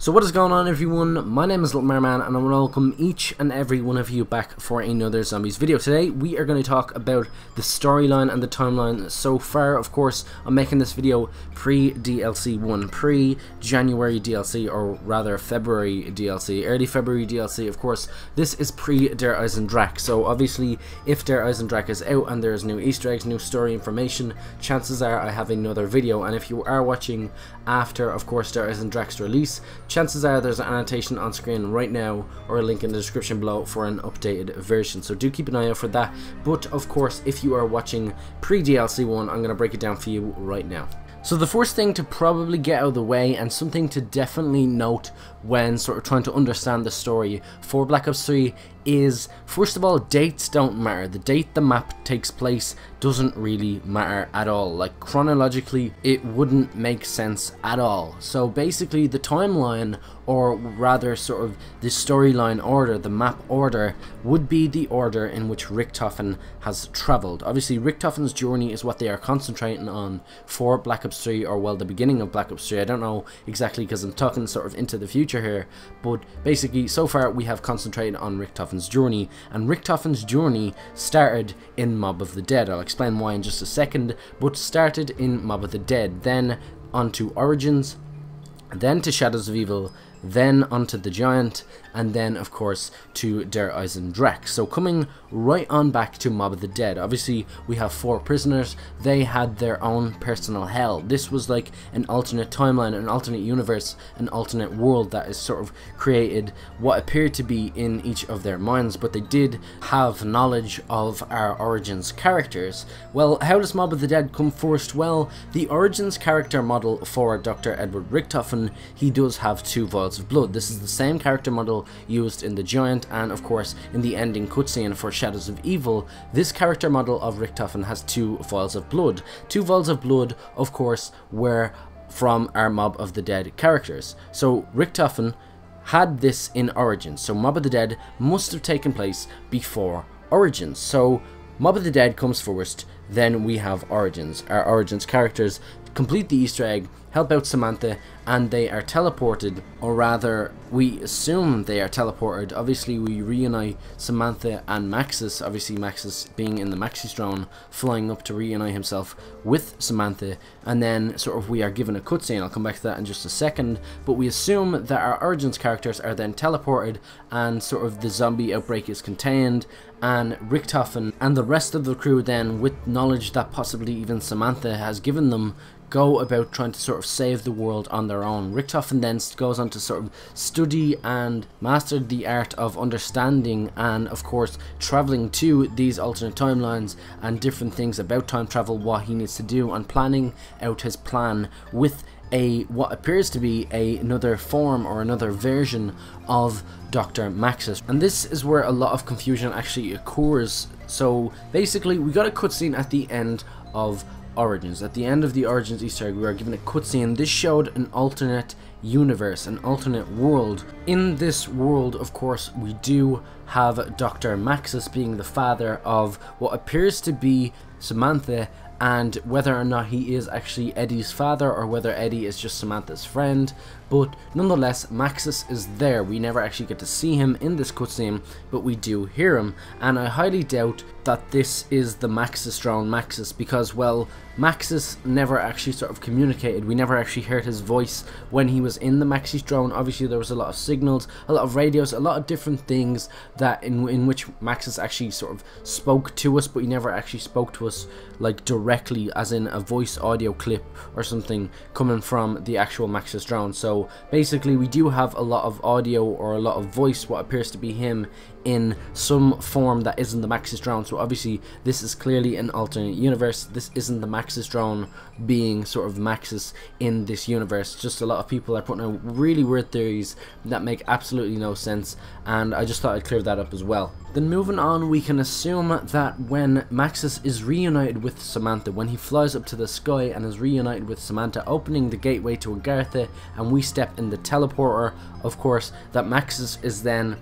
So what is going on, everyone? My name is LittleMarMan and I want to welcome each and every one of you back for another zombies video. Today we are going to talk about the storyline and the timeline so far. Of course, I'm making this video pre-DLC 1, pre-January DLC, or rather February DLC, early February DLC. Of course, this is pre-Der Eisendrache, so obviously if Der Eisendrache is out and there's new Easter eggs, new story information, chances are I have another video. And if you are watching after, of course, Der Eisendrache's release, chances are there's an annotation on screen right now or a link in the description below for an updated version, so do keep an eye out for that. But of course, if you are watching pre-DLC 1, I'm going to break it down for you right now. So the first thing to probably get out of the way, and something to definitely note when sort of trying to understand the story for Black Ops 3, is first of all, dates don't matter. The date the map takes place doesn't really matter at all. Like, chronologically it wouldn't make sense at all. So basically the timeline, or rather sort of the storyline order, the map order, would be the order in which Richthofen has travelled. Obviously Richtofens Journey is what they are concentrating on for Black Ops 3, or well, the beginning of Black Ops 3. I don't know exactly because I'm talking sort of into the future here, but basically so far we have concentrated on Richtofens Journey, and Richtofens Journey started in Mob of the Dead. I'll explain why in just a second, but started in Mob of the Dead, then onto Origins, then to Shadows of Evil, then onto the Giant, and then of course to Der Eisendrache. So coming right on back to Mob of the Dead, obviously we have 4 prisoners. They had their own personal hell. This was like an alternate timeline, an alternate universe, an alternate world that is sort of created what appeared to be in each of their minds, but they did have knowledge of our Origins characters. Well, how does Mob of the Dead come first? Well, the Origins character model for Dr. Edward Richthofen, he does have 2 vials of blood. This is the same character model used in the Giant, and of course in the ending cutscene for Shadows of Evil, this character model of Richthofen has 2 vials of blood. 2 vials of blood, of course, were from our Mob of the Dead characters. So Richthofen had this in Origins, so Mob of the Dead must have taken place before Origins. So Mob of the Dead comes first, then we have Origins. Our Origins characters complete the Easter egg, help out Samantha, and they are teleported, or rather we assume they are teleported. Obviously we reunite Samantha and Maxis, obviously Maxis being in the maxis drone, flying up to reunite himself with Samantha, and then sort of we are given a cutscene. I'll come back to that in just a second, but we assume that our Origins characters are then teleported and sort of the zombie outbreak is contained, and Richthofen and the rest of the crew then, with knowledge that possibly even Samantha has given them, go about trying to sort of save the world on their own. Richthofen then goes on to sort of study and master the art of understanding and of course travelling to these alternate timelines and different things about time travel, what he needs to do, and planning out his plan with what appears to be another form or another version of Dr. Maxis. And this is where a lot of confusion actually occurs. So basically we got a cutscene at the end of Origins. At the end of the Origins Easter egg, we were given a cutscene. This showed an alternate universe, an alternate world. In this world, of course, we do have Dr. Maxis being the father of what appears to be Samantha, and whether or not he is actually Eddie's father or whether Eddie is just Samantha's friend, but nonetheless Maxis is there. We never actually get to see him in this cutscene, but we do hear him, and I highly doubt that this is the Maxis drone Maxis, because, well, Maxis never actually sort of communicated. We never actually heard his voice when he was in the Maxis drone. Obviously there was a lot of signals, a lot of radios, a lot of different things that in which Maxis actually sort of spoke to us, but he never actually spoke to us like directly, as in a voice audio clip or something coming from the actual Maxis drone. So basically we do have a lot of audio or a lot of voice, what appears to be him, in some form that isn't the Maxis drone. So obviously this is clearly an alternate universe. This isn't the Maxis drone being sort of Maxis in this universe. Just a lot of people are putting out really weird theories that make absolutely no sense, and I just thought I'd clear that up as well. Then moving on, we can assume that when Maxis is reunited with Samantha, when he flies up to the sky and is reunited with Samantha, opening the gateway to Agartha, and we step in the teleporter, of course, that Maxis is then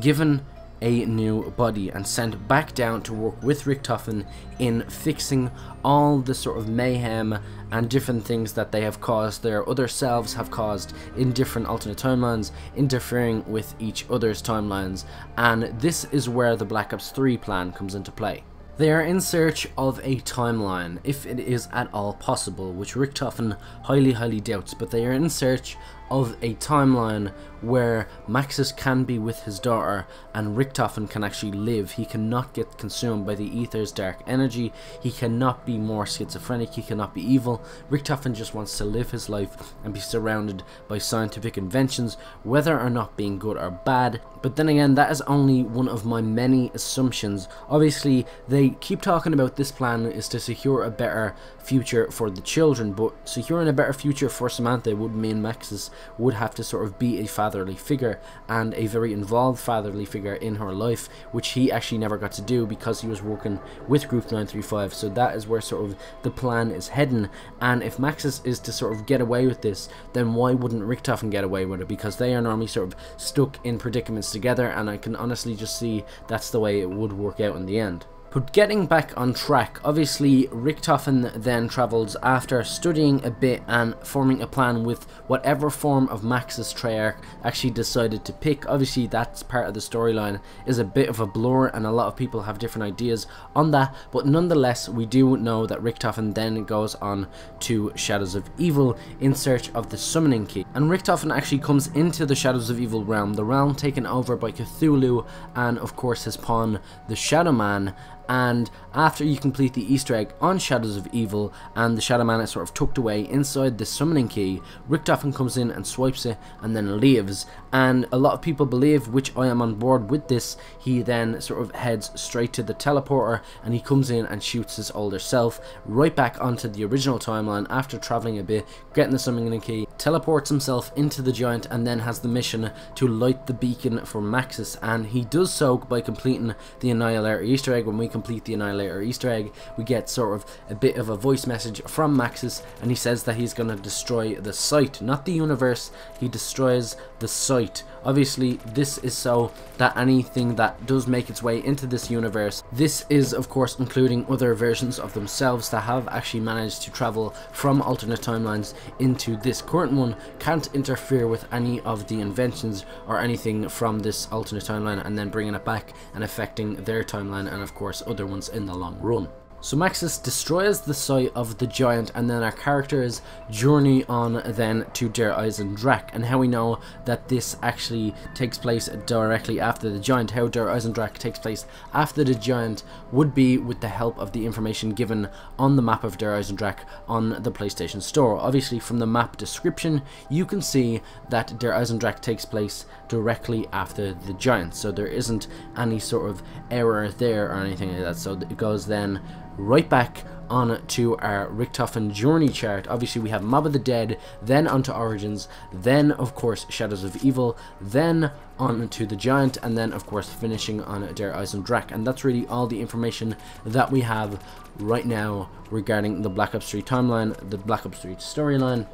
given a new body and sent back down to work with Richtofen in fixing all the sort of mayhem and different things that they have caused, their other selves have caused in different alternate timelines, interfering with each other's timelines. And this is where the Black Ops 3 plan comes into play. They are in search of a timeline, if it is at all possible, which Richtofen highly doubts, but they are in search of a timeline where Maxis can be with his daughter and Richtofen can actually live. He cannot get consumed by the ether's dark energy, he cannot be more schizophrenic, he cannot be evil. Richtofen just wants to live his life and be surrounded by scientific inventions, whether or not being good or bad. But then again, that is only one of my many assumptions. Obviously, they keep talking about this plan is to secure a better future for the children, but securing a better future for Samantha would mean Maxis would have to sort of be a fatherly figure, and a very involved fatherly figure in her life, which he actually never got to do because he was working with Group 935. So that is where sort of the plan is heading. And if Maxis is to sort of get away with this, then why wouldn't Richtofen get away with it? Because they are normally sort of stuck in predicaments together, and I can honestly just see that's the way it would work out in the end. But getting back on track, obviously Richtofen then travels after studying a bit and forming a plan with whatever form of maxis Treyarch actually decided to pick. Obviously that's part of the storyline, is a bit of a blur and a lot of people have different ideas on that, but nonetheless we do know that Richtofen then goes on to Shadows of Evil in search of the summoning key. And Richtofen actually comes into the Shadows of Evil realm, the realm taken over by Cthulhu and of course his pawn, the Shadow Man. And after you complete the Easter egg on Shadows of Evil and the Shadow Man is sort of tucked away inside the summoning key, Richtofen comes in and swipes it and then leaves. And a lot of people believe, which I am on board with this, he then sort of heads straight to the teleporter and he comes in and shoots his older self right back onto the original timeline after traveling a bit, getting the summoning key, teleports himself into the giant and then has the mission to light the beacon for Maxis. And he does so by completing the Annihilator Easter egg. When we complete the Annihilator Easter egg, we get sort of a bit of a voice message from Maxis, and he says that he's going to destroy the site, not the universe, he destroys the site. Obviously this is so that anything that does make its way into this universe, this is of course including other versions of themselves that have actually managed to travel from alternate timelines into this current one, can't interfere with any of the inventions or anything from this alternate timeline and then bringing it back and affecting their timeline and of course other ones in the long run. So Maxis destroys the site of the giant, and then our characters journey on then to Der Eisendrache. And how we know that this actually takes place directly after the giant, how Der Eisendrache takes place after the giant, would be with the help of the information given on the map of Der Eisendrache on the PlayStation Store. Obviously from the map description you can see that Der Eisendrache takes place directly after the giant, so there isn't any sort of error there or anything like that. So it goes then right back on to our Richtofens Journey chart. Obviously we have Mob of the Dead, then onto Origins, then of course Shadows of Evil, then on to the Giant, and then of course finishing on Der Eisendrache. And that's really all the information that we have right now regarding the Black Ops 3 timeline, the Black Ops 3 storyline,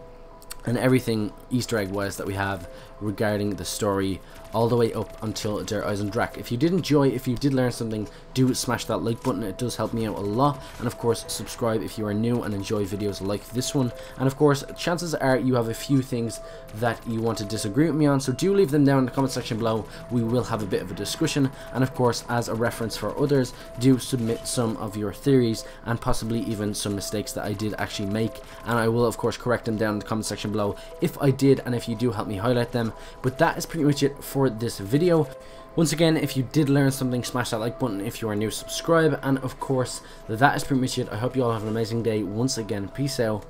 and everything Easter egg wise that we have regarding the story all the way up until Der Eisendrache. If you did enjoy, if you did learn something, do smash that like button, it does help me out a lot. And of course subscribe if you are new and enjoy videos like this one. And of course chances are you have a few things that you want to disagree with me on, so do leave them down in the comment section below. We will have a bit of a discussion, and of course as a reference for others, do submit some of your theories and possibly even some mistakes that I did actually make, and I will of course correct them down in the comment section below if I did, and if you do, help me highlight them. But that is pretty much it for this video. Once again, if you did learn something, smash that like button. If you are new, subscribe, and of course that is pretty much it. I hope you all have an amazing day. Once again, peace out,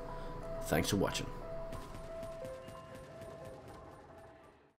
thanks for watching.